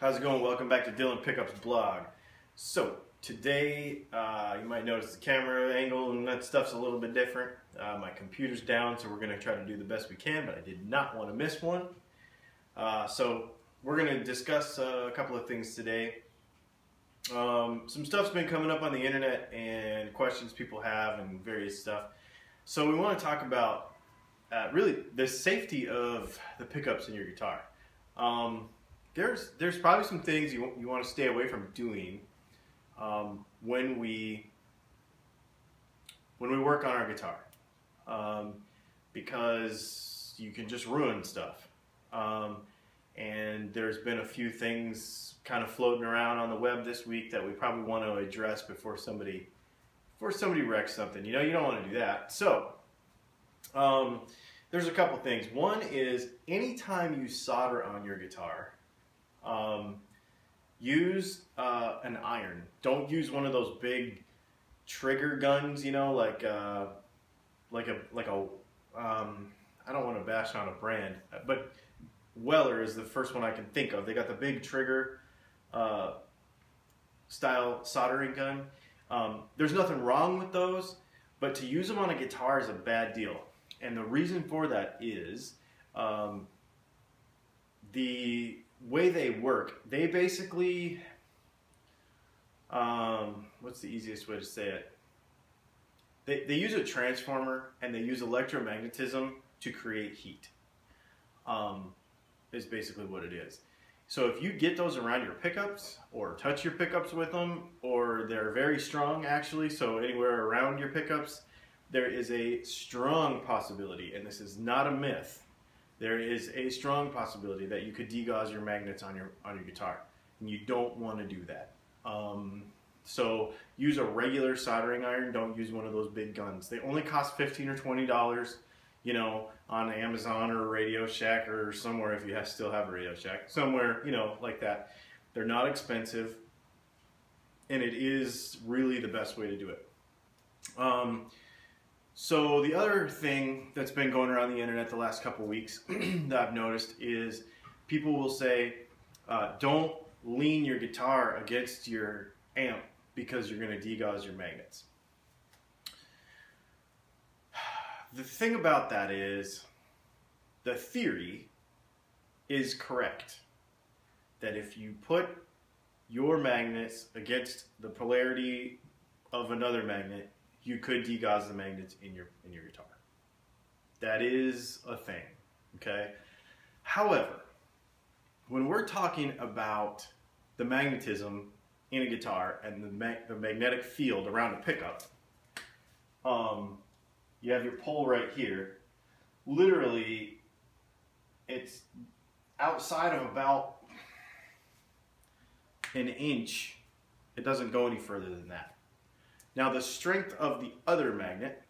How's it going? Welcome back to Dylan Pickups blog. So today you might notice the camera angle and that stuff's a little bit different. My computer's down, so we're going to try to do the best we can, but I did not want to miss one. So we're going to discuss a couple of things today. Some stuff's been coming up on the internet and questions people have and various stuff. So we want to talk about really the safety of the pickups in your guitar. There's probably some things you want to stay away from doing when we work on our guitar, because you can just ruin stuff. And there's been a few things kind of floating around on the web this week that we probably want to address before somebody wrecks something. You know, you don't want to do that. So there's a couple things. One is anytime you solder on your guitar, use an iron. Don't use one of those big trigger guns, you know, like a I don't want to bash on a brand, but Weller is the first one I can think of. They got the big trigger style soldering gun. There's nothing wrong with those, but to use them on a guitar is a bad deal. And the reason for that is the way they work. They basically, what's the easiest way to say it? They use a transformer and they use electromagnetism to create heat. Is basically what it is. So if you get those around your pickups or touch your pickups with them, or they're very strong actually, so anywhere around your pickups, there is a strong possibility, and this is not a myth, there is a strong possibility that you could degauss your magnets on your guitar, and you don't want to do that. So use a regular soldering iron. Don't use one of those big guns. They only cost $15 or $20, you know, on Amazon or Radio Shack or somewhere, if you still have a Radio Shack, somewhere, you know, like that. They're not expensive, and it is really the best way to do it. So the other thing that's been going around the internet the last couple weeks that I've noticed is people will say, don't lean your guitar against your amp because you're going to degauss your magnets. The thing about that is, the theory is correct. That if you put your magnets against the polarity of another magnet, you could degauss the magnets in your guitar. That is a thing, okay? However, when we're talking about the magnetism in a guitar and the magnetic field around a pickup, you have your pole right here. Literally, it's outside of about an inch. It doesn't go any further than that. Now the strength of the other magnet,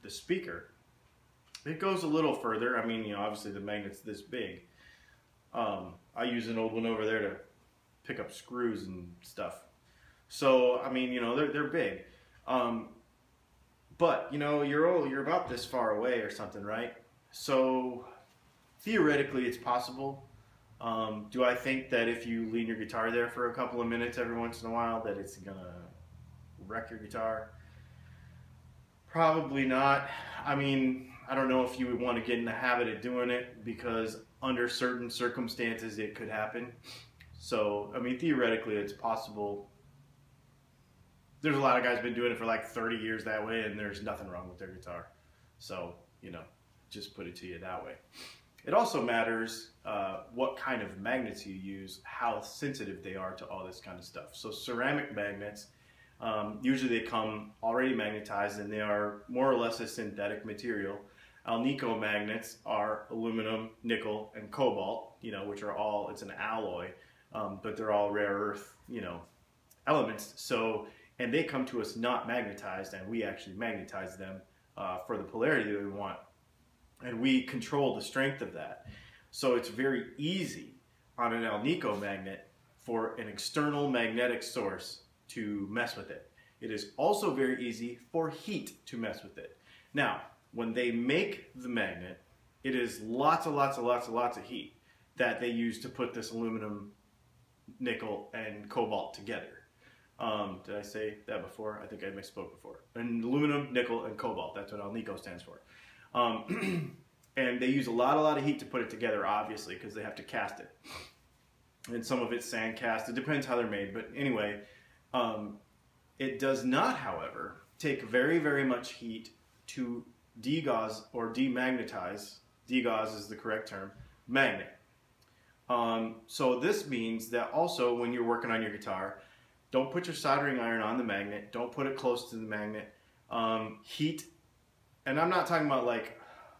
the speaker, it goes a little further. I mean, you know, obviously the magnet's this big. I use an old one over there to pick up screws and stuff. So, I mean, you know, they're big. But, you know, you're about this far away or something, right? So, theoretically, it's possible. Do I think that if you lean your guitar there for a couple of minutes every once in a while that it's gonna wreck your guitar? Probably not. I mean, I don't know if you would want to get in the habit of doing it, because under certain circumstances it could happen. So, I mean, theoretically it's possible. There's a lot of guys been doing it for like 30 years that way, and there's nothing wrong with their guitar. So, you know, just put it to you that way. It also matters what kind of magnets you use, how sensitive they are to all this kind of stuff. So ceramic magnets, usually they come already magnetized, and they are more or less a synthetic material. Alnico magnets are aluminum, nickel, and cobalt, you know, which are all, it's an alloy, but they're all rare earth, you know, elements. So, and they come to us not magnetized, and we actually magnetize them for the polarity that we want. And we control the strength of that. So it's very easy on an Alnico magnet for an external magnetic source to mess with it. It is also very easy for heat to mess with it. Now, when they make the magnet, it is lots of heat that they use to put this aluminum nickel, and cobalt together. Did I say that before? I think I misspoke before. And aluminum, nickel, and cobalt. That's what Alnico stands for. And they use a lot of heat to put it together, obviously, because they have to cast it. And some of it's sand cast. It depends how they're made. But anyway, it does not, however, take very much heat to degauss or demagnetize. Degauss is the correct term. Magnet. So this means that also when you're working on your guitar, don't put your soldering iron on the magnet. Don't put it close to the magnet. Heat, and I'm not talking about like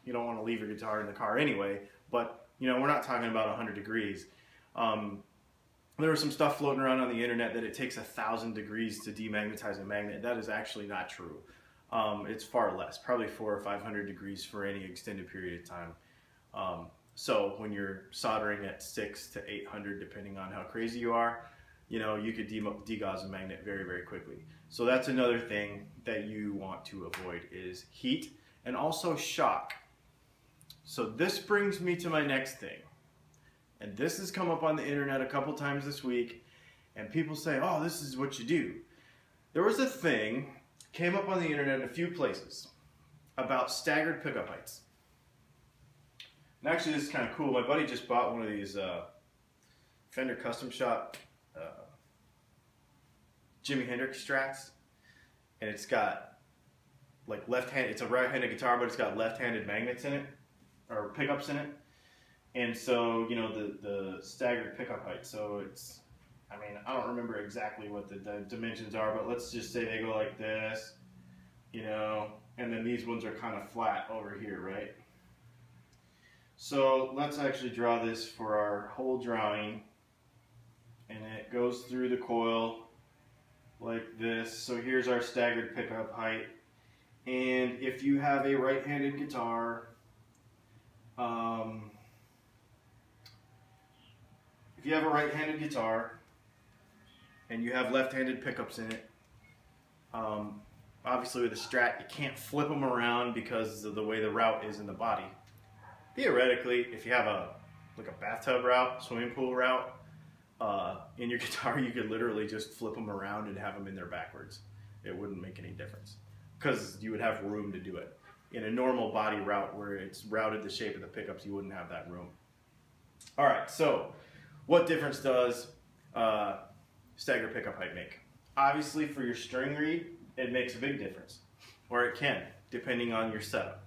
you don't want to leave your guitar in the car anyway, but you know, we're not talking about 100 degrees. There was some stuff floating around on the internet that it takes 1,000 degrees to demagnetize a magnet. That is actually not true. It's far less, probably 400 or 500 degrees for any extended period of time. So when you're soldering at 600 to 800, depending on how crazy you are, you know, you could degauss a magnet very quickly. So that's another thing that you want to avoid is heat and also shock. So this brings me to my next thing. And this has come up on the internet a couple times this week, and people say, oh, this is what you do. There was a thing, came up on the internet in a few places, about staggered pickup heights. And actually this is kind of cool. My buddy just bought one of these Fender Custom Shop Jimi Hendrix Strats, and it's got like left-handed, it's a right-handed guitar, but it's got left-handed magnets in it, or pickups in it. And so, you know, the staggered pickup height. So it's, I mean, I don't remember exactly what the dimensions are, but let's just say they go like this, you know, and then these ones are kind of flat over here, right? So let's actually draw this for our whole drawing. And it goes through the coil like this. So here's our staggered pickup height. And if you have a right-handed guitar, if you have a right-handed guitar and you have left-handed pickups in it, obviously with a Strat you can't flip them around because of the way the route is in the body. Theoretically, if you have like a bathtub route, swimming pool route, in your guitar, you could literally just flip them around and have them in there backwards. It wouldn't make any difference because you would have room to do it. In a normal body route where it's routed the shape of the pickups, you wouldn't have that room. All right, so what difference does staggered pickup height make? Obviously, for your string reed, it makes a big difference, or it can, depending on your setup.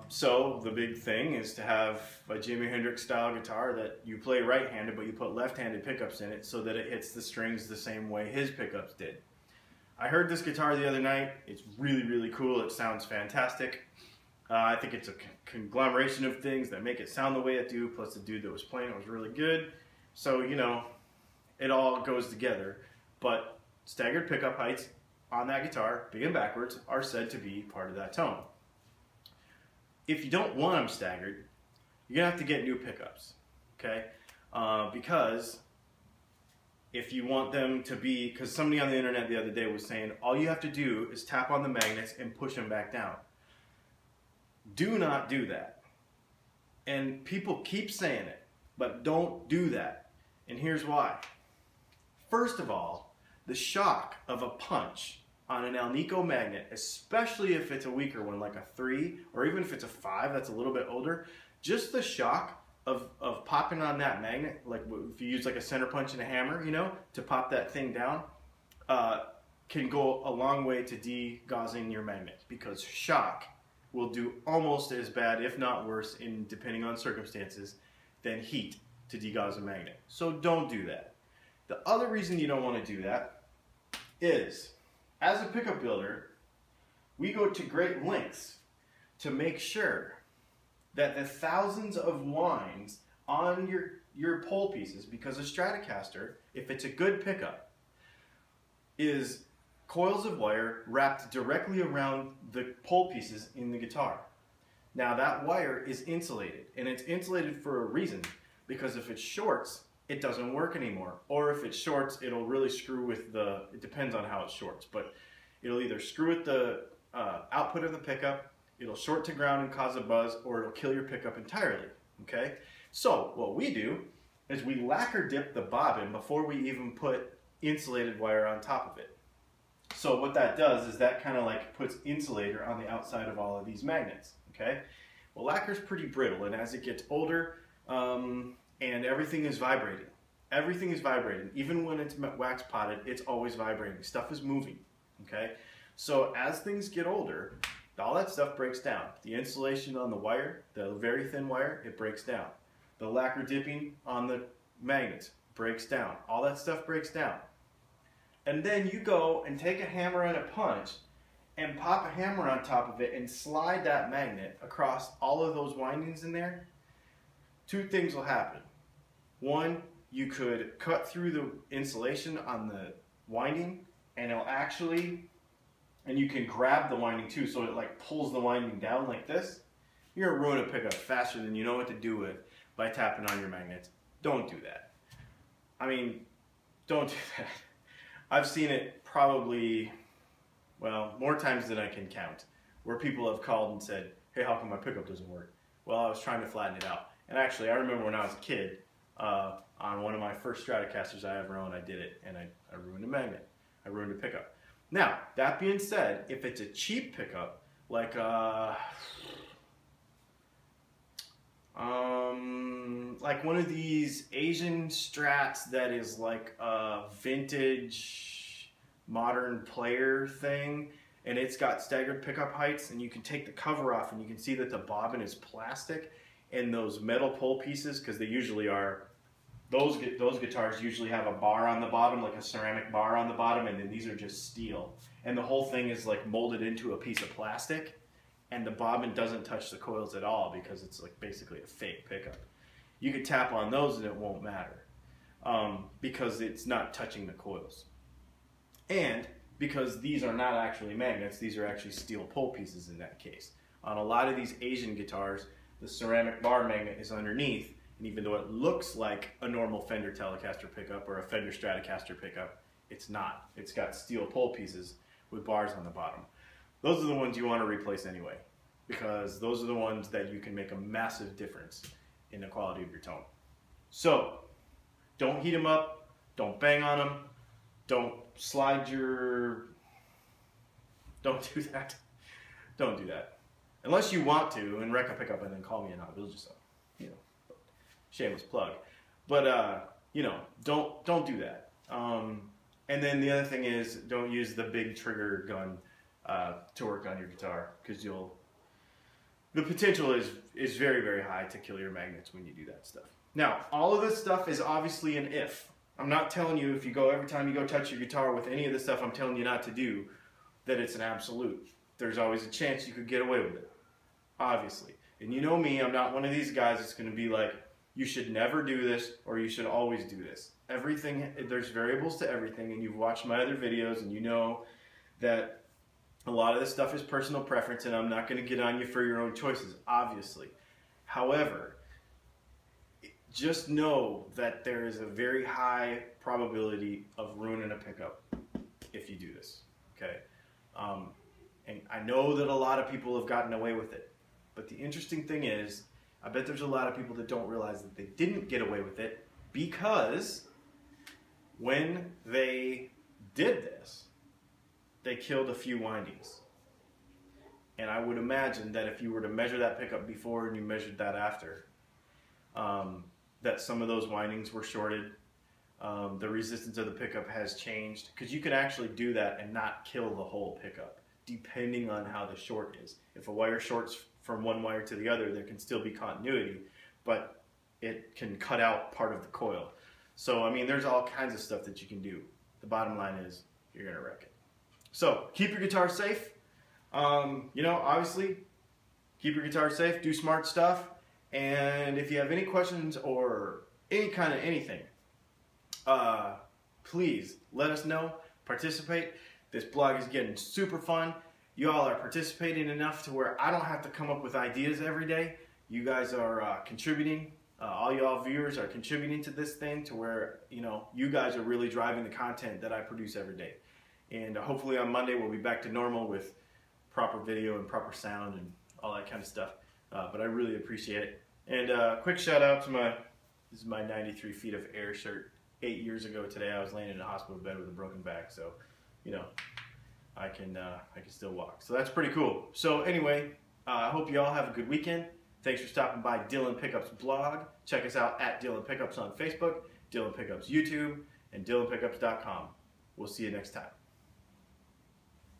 So the big thing is to have a Jimi Hendrix style guitar that you play right-handed, but you put left-handed pickups in it so that it hits the strings the same way his pickups did. I heard this guitar the other night. It's really cool. It sounds fantastic. I think it's a conglomeration of things that make it sound the way it do, plus the dude that was playing it was really good. So, you know, it all goes together. But staggered pickup heights on that guitar, big and backwards, are said to be part of that tone. If you don't want them staggered, you're going to have to get new pickups, okay? Because if you want them to be, because somebody on the internet the other day was saying, all you have to do is tap on the magnets and push them back down. Do not do that. And people keep saying it, but don't do that. And here's why. First of all, the shock of a punch on an Alnico magnet, especially if it's a weaker one like a 3, or even if it's a 5 that's a little bit older, just the shock of popping on that magnet, like if you use like a center punch and a hammer, you know, to pop that thing down, can go a long way to degaussing your magnet, because shock will do almost as bad, if not worse, in depending on circumstances, than heat to degauss a magnet. So don't do that. The other reason you don't want to do that is, as a pickup builder, we go to great lengths to make sure that the thousands of winds on your pole pieces, because a Stratocaster, if it's a good pickup, is coils of wire wrapped directly around the pole pieces in the guitar. Now that wire is insulated, and it's insulated for a reason, because if it shorts, it doesn't work anymore. Or if it shorts, it'll really screw with the, it depends on how it shorts, but it'll either screw with the output of the pickup, it'll short to ground and cause a buzz, or it'll kill your pickup entirely, okay? So what we do is we lacquer dip the bobbin before we even put insulated wire on top of it. So what that does is that kind of like puts insulator on the outside of all of these magnets, okay? Well, lacquer is pretty brittle, and as it gets older, and everything is vibrating. Everything is vibrating. Even when it's wax potted, it's always vibrating. Stuff is moving, okay? So as things get older, all that stuff breaks down. The insulation on the wire, the very thin wire, it breaks down. The lacquer dipping on the magnets breaks down. All that stuff breaks down. And then you go and take a hammer and a punch and pop a hammer on top of it and slide that magnet across all of those windings in there. Two things will happen. One, you could cut through the insulation on the winding, and it'll actually, and you can grab the winding too, so it like pulls the winding down like this. You're gonna ruin a pickup faster than you know what to do with by tapping on your magnets. Don't do that. I mean, don't do that. I've seen it probably, well, more times than I can count, where people have called and said, hey, how come my pickup doesn't work? Well, I was trying to flatten it out. And actually, I remember when I was a kid, on one of my first Stratocasters I ever owned, I did it, and I ruined a magnet. I ruined a pickup. Now, that being said, if it's a cheap pickup, like one of these Asian Strats that is like a vintage modern player thing, and it's got staggered pickup heights, and you can take the cover off and you can see that the bobbin is plastic, and those metal pole pieces, because they usually are, those guitars usually have a bar on the bottom, like a ceramic bar on the bottom, and then these are just steel, and the whole thing is like molded into a piece of plastic, and the bobbin doesn't touch the coils at all because it's like basically a fake pickup. You could tap on those and it won't matter, because it's not touching the coils. And because these are not actually magnets, these are actually steel pole pieces in that case. On a lot of these Asian guitars, the ceramic bar magnet is underneath, and even though it looks like a normal Fender Telecaster pickup or a Fender Stratocaster pickup, it's not. It's got steel pole pieces with bars on the bottom. Those are the ones you want to replace anyway, because those are the ones that you can make a massive difference in the quality of your tone. So, don't heat them up, don't bang on them, don't slide your, don't do that. Don't do that. Unless you want to, and wreck a pickup and then call me and I'll build you some. You know, shameless plug. But, you know, don't do that. And then the other thing is, don't use the big trigger gun to work on your guitar, because the potential is very, very high to kill your magnets when you do that stuff. Now, all of this stuff is obviously an if. I'm not telling you if you go, every time you go touch your guitar with any of the stuff I'm telling you not to do, that it's an absolute. There's always a chance you could get away with it, obviously. And you know me, I'm not one of these guys that's going to be like, you should never do this or you should always do this. Everything, there's variables to everything, and you've watched my other videos and you know that a lot of this stuff is personal preference, and I'm not going to get on you for your own choices, obviously. However, just know that there is a very high probability of ruining a pickup if you do this, okay? And I know that a lot of people have gotten away with it, but the interesting thing is, I bet there's a lot of people that don't realize that they didn't get away with it because when they did this, they killed a few windings. And I would imagine that if you were to measure that pickup before and you measured that after, that some of those windings were shorted. The resistance of the pickup has changed, because you can actually do that and not kill the whole pickup, depending on how the short is. If a wire shorts from one wire to the other, there can still be continuity, but it can cut out part of the coil. So, I mean, there's all kinds of stuff that you can do. The bottom line is, you're going to wreck it. So, keep your guitar safe. You know, obviously, keep your guitar safe, do smart stuff, and if you have any questions or any kind of anything, please let us know, participate. This blog is getting super fun. You all are participating enough to where I don't have to come up with ideas every day. You guys are contributing. All y'all viewers are contributing to this thing to where, you know, you guys are really driving the content that I produce every day. And hopefully on Monday we'll be back to normal with proper video and proper sound and all that kind of stuff. But I really appreciate it. And quick shout out to my This is my 93 feet of air shirt. 8 years ago today, I was laying in a hospital bed with a broken back, so you know I can still walk. So that's pretty cool. So anyway, I hope you all have a good weekend. Thanks for stopping by Dylan Pickups blog. Check us out at Dylan Pickups on Facebook, Dylan Pickups YouTube, and DylanPickups.com. We'll see you next time.